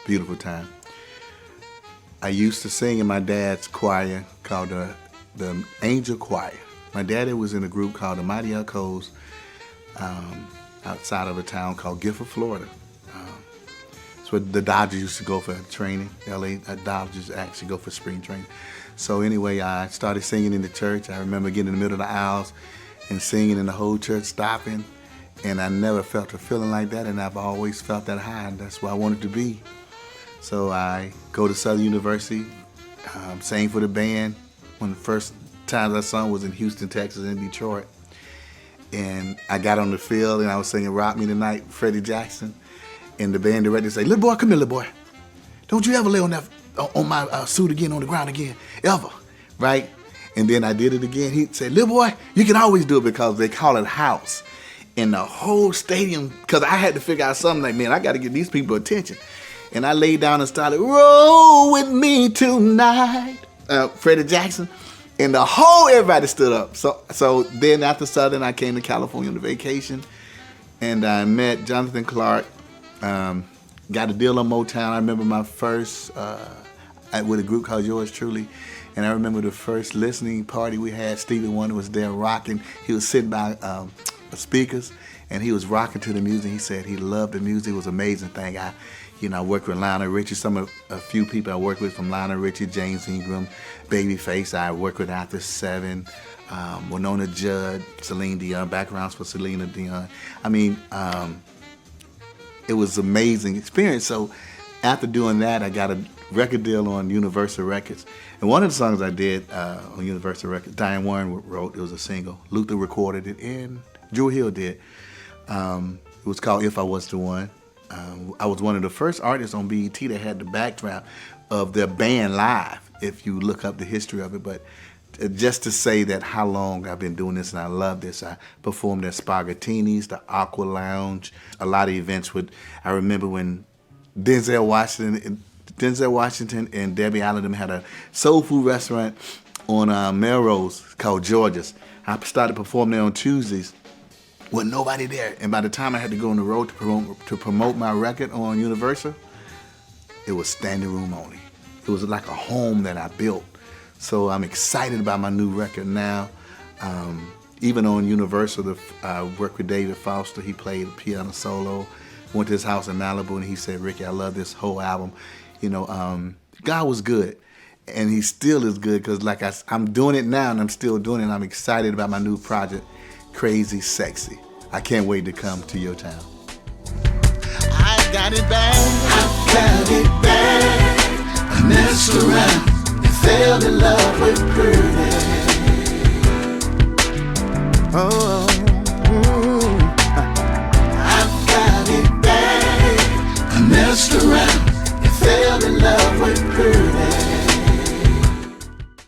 Beautiful time. I used to sing in my dad's choir called the Angel Choir. My daddy was in a group called the Mighty Echoes outside of a town called Gifford, Florida. It's where the Dodgers used to go for training. LA Dodgers actually go for spring training. So anyway, I started singing in the church. I remember getting in the middle of the aisles and singing and the whole church stopping. And I never felt a feeling like that, and I've always felt that high, and that's where I wanted to be. So I go to Southern University, sang for the band. One of the first times I sung was in Houston, Texas, and Detroit. And I got on the field and I was singing Rock Me Tonight, Freddie Jackson. And the band director said, "Little boy, come here, little boy. Don't you ever lay on my suit again, on the ground again, ever," right? And then I did it again. He said, "Little boy, you can always do it," because they call it house. And the whole stadium, because I had to figure out something like, man, I got to get these people attention. And I laid down and started, "Roll with me tonight," Freddie Jackson. And everybody stood up. So then after Southern, I came to California on a vacation, and I met Jonathan Clark. Got a deal on Motown. I remember my first with a group called Yours Truly, and I remember the first listening party we had. Stevie Wonder was there rocking. He was sitting by speakers, and he was rocking to the music. He said he loved the music. It was an amazing thing. I worked with Lionel Richie. A few people I worked with from Lionel Richie, James Ingram, Babyface. I worked with After 7, Winona Judd, Celine Dion, backgrounds for Celine Dion. It was an amazing experience. So after doing that, I got a record deal on Universal Records. And one of the songs I did on Universal Records, Diane Warren wrote. It was a single. Luther recorded it, and Drew Hill did. It was called If I Was the One. I was one of the first artists on BET that had the backdrop of their band live, if you look up the history of it. But just to say that how long I've been doing this, and I love this. I performed at Spaghettini's, the Aqua Lounge, a lot of events. I remember when Denzel Washington and Debbie Allen had a soul food restaurant on Melrose called George's. I started performing there on Tuesdays. Wasn't nobody there, and by the time I had to go on the road to promote my record on Universal, it was standing room only. It was like a home that I built. So I'm excited about my new record now. Even on Universal, I worked with David Foster. He played a piano solo. Went to his house in Malibu, and he said, "Ricky, I love this whole album." God was good, and he still is good, because I'm doing it now, and I'm still doing it, and I'm excited about my new project, Crazy Sexy. I can't wait to come to your town. I got it back. I got it back. I messed around and fell in love with Pretty. Oh, I got it back. I messed around and fell in love